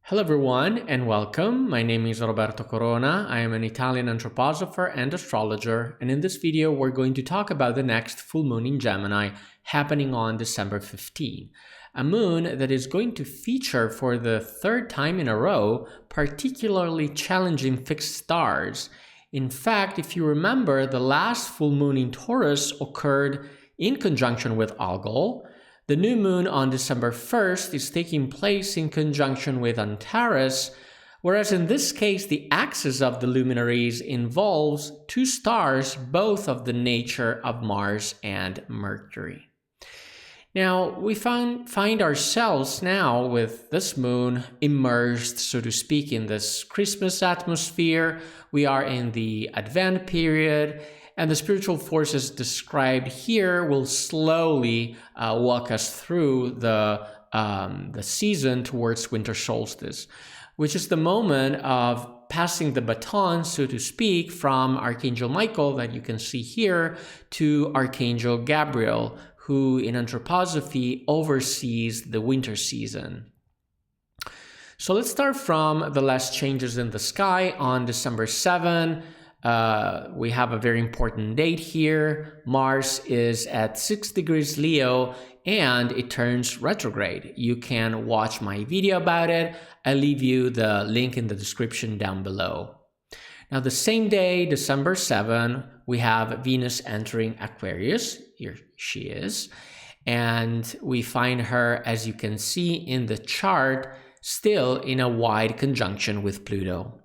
Hello everyone and welcome. My name is Roberto Corona. I am an Italian anthroposopher and astrologer, and in this video we're going to talk about the next full moon in Gemini happening on December 15. A moon that is going to feature for the third time in a row particularly challenging fixed stars. In fact, if you remember, the last full moon in Taurus occurred in conjunction with Algol. The new moon on December 1st is taking place in conjunction with Antares, whereas in this case the axis of the luminaries involves two stars, both of the nature of Mars and Mercury. Now, we find ourselves now with this moon immersed, so to speak, in this Christmas atmosphere. We are in the Advent period, and the spiritual forces described here will slowly walk us through the season towards winter solstice, which is the moment of passing the baton, so to speak, from Archangel Michael, that you can see here, to Archangel Gabriel, who in anthroposophy oversees the winter season. So let's start from the last changes in the sky on December 7. We have a very important date here. Mars is at 6 degrees Leo and it turns retrograde. You can watch my video about it. I'll leave you the link in the description down below. Now, the same day, December 7, we have Venus entering Aquarius. Here she is. And we find her, as you can see in the chart, still in a wide conjunction with Pluto.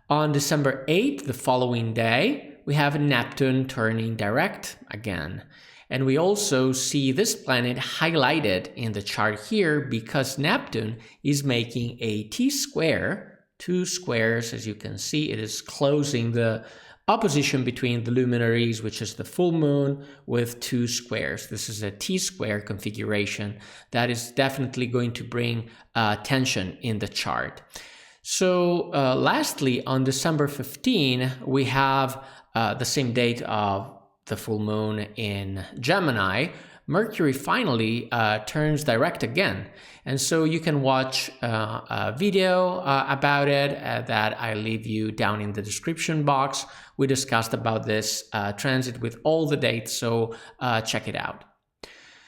On December 8th, the following day, we have Neptune turning direct again. And we also see this planet highlighted in the chart here because Neptune is making a T-square, two squares, as you can see. It is closing the opposition between the luminaries, which is the full moon, with two squares. This is a T-square configuration that is definitely going to bring tension in the chart. So lastly, on December 15, we have the same date of the full moon in Gemini. Mercury finally turns direct again. And so you can watch a video about it that I leave you down in the description box. We discussed about this transit with all the dates, so check it out.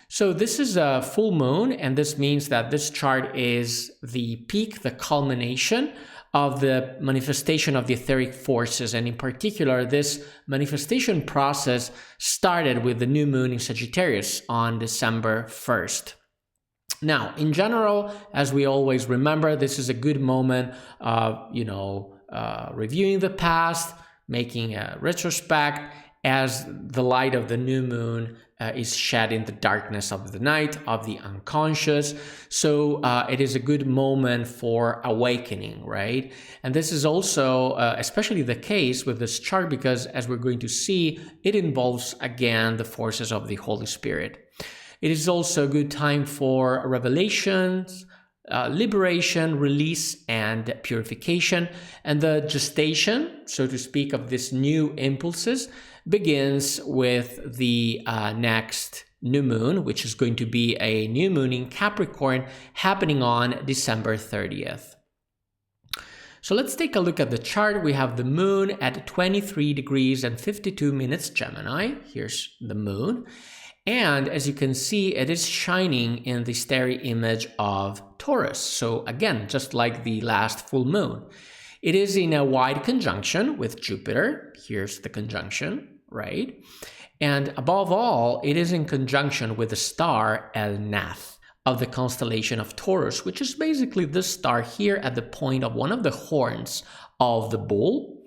So this is a full moon, and this means that this chart is the peak, the culmination of the manifestation of the etheric forces. And in particular, this manifestation process started with the new moon in Sagittarius on December 1st. Now, in general, as we always remember, this is a good moment of, reviewing the past, making a retrospect, as the light of the new moon is shed in the darkness of the night, of the unconscious. So it is a good moment for awakening, right? And this is also especially the case with this chart because, as we're going to see, it involves, again, the forces of the Holy Spirit. It is also a good time for revelations, liberation, release, and purification. And the gestation, so to speak, of these new impulses begins with the next new moon, which is going to be a new moon in Capricorn happening on December 30th. So let's take a look at the chart. We have the moon at 23 degrees and 52 minutes Gemini. Here's the moon. And as you can see, it is shining in the starry image of Taurus. So again, just like the last full moon. It is in a wide conjunction with Jupiter. Here's the conjunction, right? And above all, it is in conjunction with the star Nath of the constellation of Taurus, which is basically this star here at the point of one of the horns of the bull.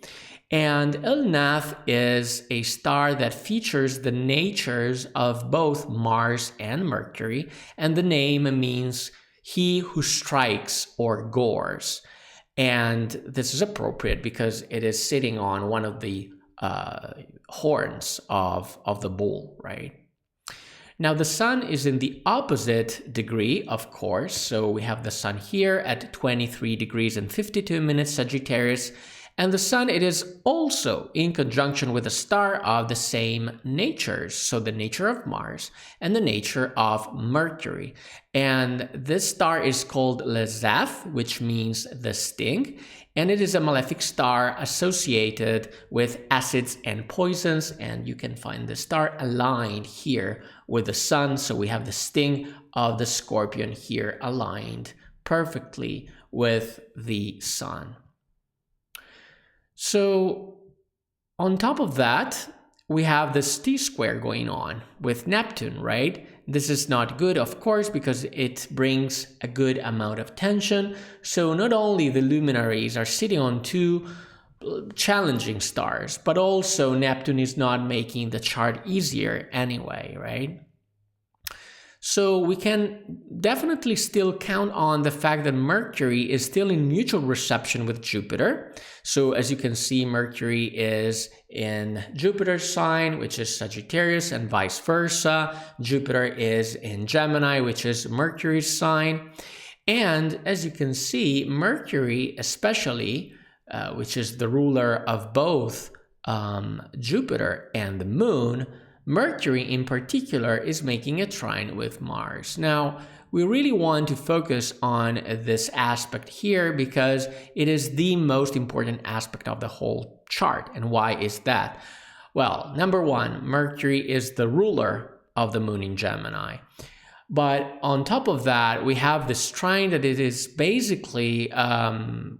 And Nath is a star that features the natures of both Mars and Mercury, and the name means he who strikes or gores. And this is appropriate because it is sitting on one of the horns of the bull, right? Now, the sun is in the opposite degree, of course. So we have the sun here at 23 degrees and 52 minutes Sagittarius, And the sun, it is also in conjunction with a star of the same natures, so the nature of Mars and the nature of Mercury. And this star is called Lesath, which means the sting, and it is a malefic star associated with acids and poisons, and you can find the star aligned here with the sun, so we have the sting of the scorpion here aligned perfectly with the sun. So on top of that, we have this T-square going on with Neptune, right? This is not good, of course, because it brings a good amount of tension. So not only the luminaries are sitting on two challenging stars, but also Neptune is not making the chart easier anyway, right? So we can definitely still count on the fact that Mercury is still in mutual reception with Jupiter. So as you can see, Mercury is in Jupiter's sign, which is Sagittarius, and vice versa. Jupiter is in Gemini, which is Mercury's sign. And as you can see, Mercury especially, which is the ruler of both Jupiter and the Moon, Mercury in particular is making a trine with Mars. Now, we really want to focus on this aspect here because it is the most important aspect of the whole chart. And why is that? Well, number one, Mercury is the ruler of the Moon in Gemini. But on top of that, we have this trine that it is basically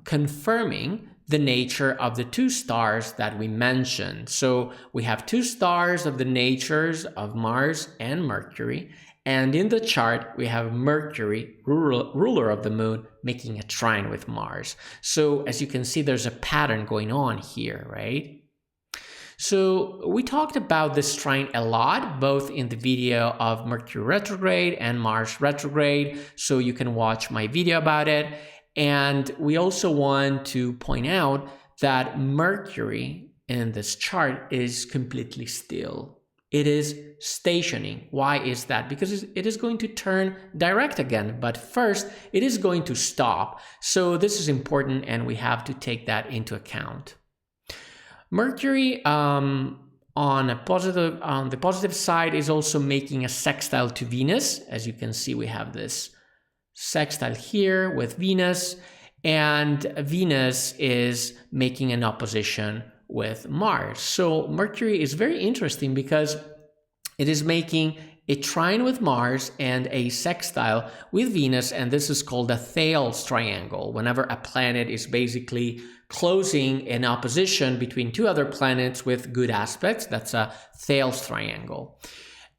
confirming the nature of the two stars that we mentioned. So we have two stars of the natures of Mars and Mercury, and in the chart we have Mercury, ruler of the Moon, making a trine with Mars. So as you can see, there's a pattern going on here, right? So we talked about this trine a lot, both in the video of Mercury retrograde and Mars retrograde, so you can watch my video about it. And we also want to point out that Mercury in this chart is completely still. It is stationing. Why is that? Because it is going to turn direct again, but first it is going to stop. So this is important and we have to take that into account. Mercury on the positive side is also making a sextile to Venus. As you can see, we have this sextile here with Venus, and Venus is making an opposition with Mars. So Mercury is very interesting because it is making a trine with Mars and a sextile with Venus, and this is called a Thales triangle. Whenever a planet is basically closing an opposition between two other planets with good aspects, that's a Thales triangle.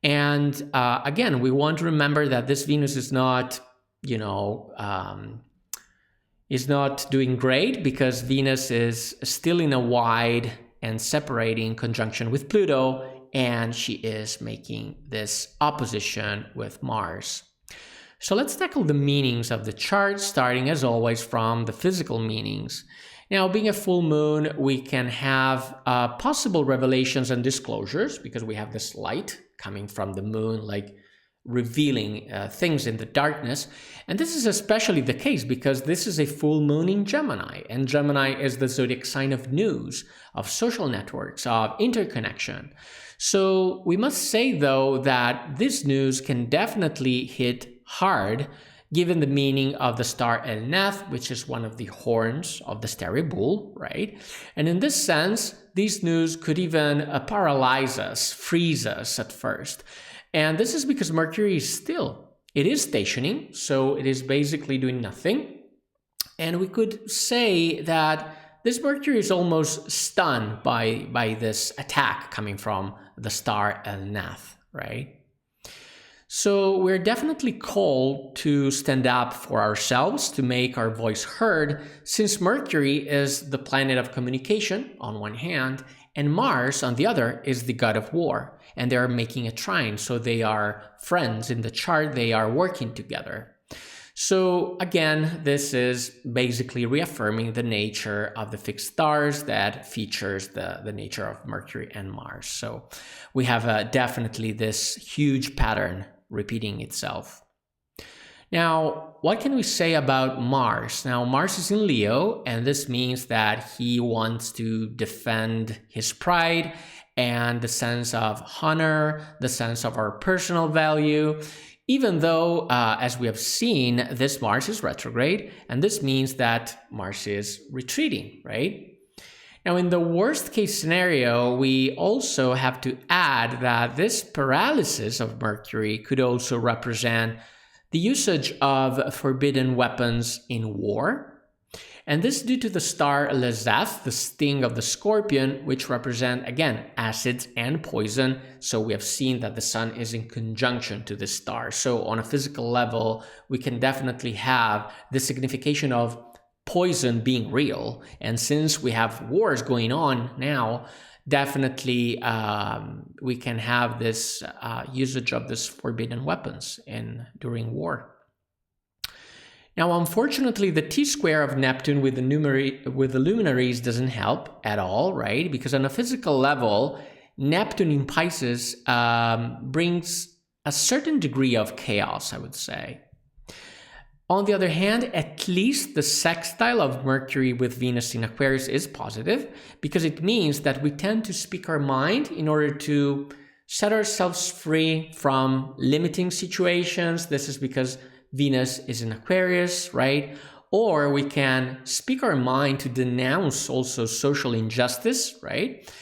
And again, we want to remember that this Venus is not doing great because Venus is still in a wide and separating conjunction with Pluto, and she is making this opposition with Mars. So let's tackle the meanings of the chart, starting as always from the physical meanings. Now, being a full moon, we can have possible revelations and disclosures because we have this light coming from the moon, like revealing things in the darkness. And this is especially the case because this is a full moon in Gemini, and Gemini is the zodiac sign of news, of social networks, of interconnection. So we must say, though, that this news can definitely hit hard given the meaning of the star Nath, which is one of the horns of the starry bull, right? And in this sense, this news could even paralyze us, freeze us at first. And this is because Mercury is still. It is stationing, so it is basically doing nothing. And we could say that this Mercury is almost stunned by this attack coming from the star Nath, right? So we're definitely called to stand up for ourselves, to make our voice heard, since Mercury is the planet of communication on one hand, and Mars on the other is the god of war. And they are making a trine, so they are friends in the chart, they are working together. So again, this is basically reaffirming the nature of the fixed stars that features the nature of Mercury and Mars. So we have definitely this huge pattern repeating itself. Now, what can we say about Mars? Now, Mars is in Leo, and this means that he wants to defend his pride and the sense of honor, the sense of our personal value, even though, as we have seen, this Mars is retrograde, and this means that Mars is retreating, right? Now, in the worst case scenario, we also have to add that this paralysis of Mercury could also represent the usage of forbidden weapons in war. And this due to the star Lesath, the sting of the scorpion, which represent, again, acids and poison. So we have seen that the sun is in conjunction to this star. So on a physical level, we can definitely have the signification of poison being real. And since we have wars going on now, definitely we can have this usage of this forbidden weapons during war. Now, unfortunately, the T-square of Neptune with the luminaries doesn't help at all, right? Because on a physical level, Neptune in Pisces brings a certain degree of chaos, I would say. On the other hand, at least the sextile of Mercury with Venus in Aquarius is positive, because it means that we tend to speak our mind in order to set ourselves free from limiting situations. This is because Venus is in Aquarius, right? Or we can speak our mind to denounce also social injustice, right?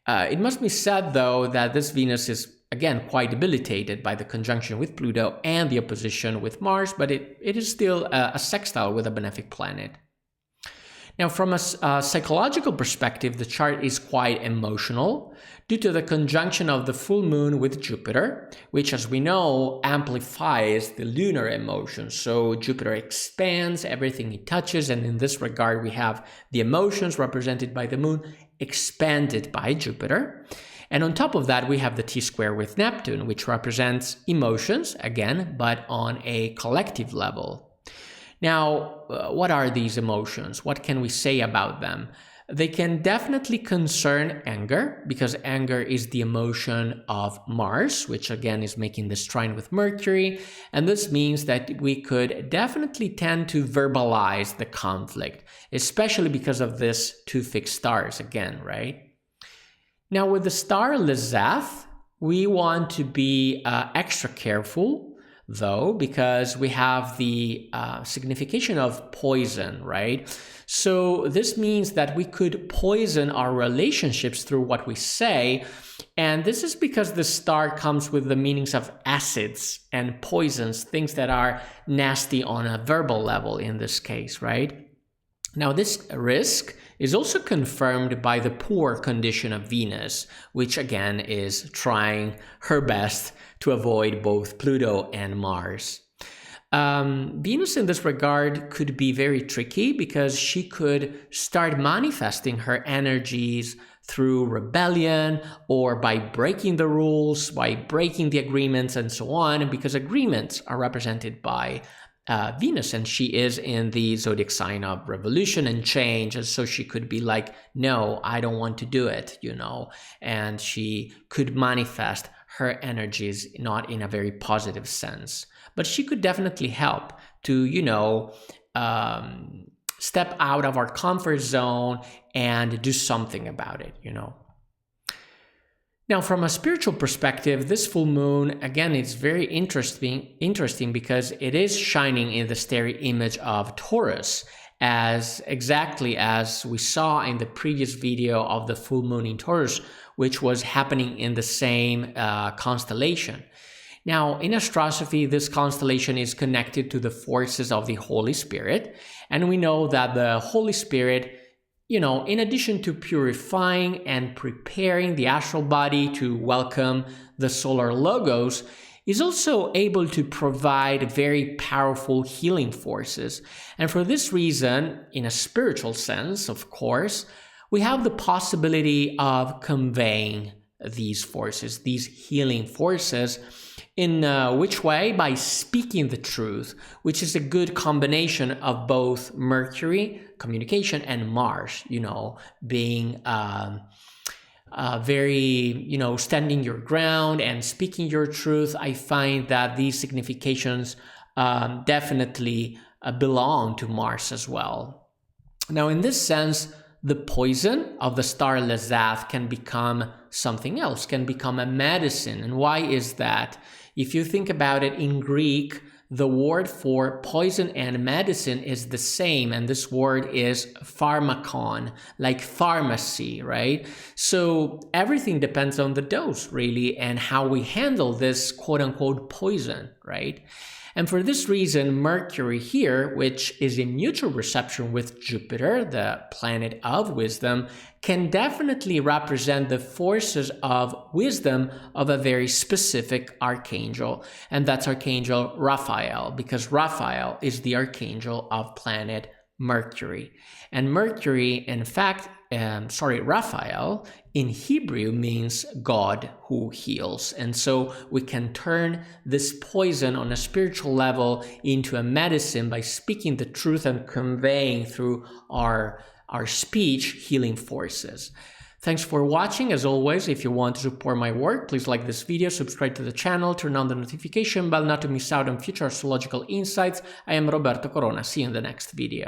It must be said, though, that this Venus is again quite debilitated by the conjunction with Pluto and the opposition with Mars, but it is still a sextile with a benefic planet. Now, from a psychological perspective, the chart is quite emotional due to the conjunction of the full moon with Jupiter, which, as we know, amplifies the lunar emotions. So Jupiter expands everything it touches, and in this regard, we have the emotions represented by the moon expanded by Jupiter. And on top of that, we have the T-square with Neptune, which represents emotions, again, but on a collective level. Now, what are these emotions? What can we say about them? They can definitely concern anger, because anger is the emotion of Mars, which again is making this trine with Mercury. And this means that we could definitely tend to verbalize the conflict, especially because of this two fixed stars again, right? Now, with the star Lesath, we want to be extra careful, though, because we have the signification of poison, right? So this means that we could poison our relationships through what we say, and this is because the star comes with the meanings of acids and poisons, things that are nasty on a verbal level in this case, right? Now, this risk is also confirmed by the poor condition of Venus, which again is trying her best to avoid both Pluto and Mars. Venus in this regard could be very tricky because she could start manifesting her energies through rebellion or by breaking the rules, by breaking the agreements and so on, because agreements are represented by Venus, and she is in the zodiac sign of revolution and change, and so she could be like, no, I don't want to do it, and she could manifest her energies not in a very positive sense, but she could definitely help to, step out of our comfort zone and do something about it, Now, from a spiritual perspective, this full moon, again, it's very interesting because it is shining in the stereo image of Taurus, as exactly as we saw in the previous video of the full moon in Taurus, which was happening in the same constellation. Now, in astrology, this constellation is connected to the forces of the Holy Spirit, and we know that the Holy Spirit, in addition to purifying and preparing the astral body to welcome the solar logos, is also able to provide very powerful healing forces. And for this reason, in a spiritual sense, of course, we have the possibility of conveying these forces, these healing forces, in which way? By speaking the truth, which is a good combination of both Mercury, communication, and Mars, being very, standing your ground and speaking your truth. I find that these significations definitely belong to Mars as well. Now, in this sense, the poison of the star Lesath can become something else, can become a medicine. And why is that? If you think about it, in Greek, the word for poison and medicine is the same, and this word is pharmakon, like pharmacy, right? So everything depends on the dose, really, and how we handle this quote-unquote poison, right? And for this reason, Mercury here, which is in mutual reception with Jupiter, the planet of wisdom, can definitely represent the forces of wisdom of a very specific archangel. And that's Archangel Raphael, because Raphael is the archangel of planet Mercury. And Mercury, in fact, Raphael in Hebrew means God who heals. And so we can turn this poison on a spiritual level into a medicine by speaking the truth and conveying through our speech healing forces. Thanks for watching. As always, if you want to support my work, please like this video, subscribe to the channel, turn on the notification bell not to miss out on future astrological insights. I am Roberto Corona. See you in the next video.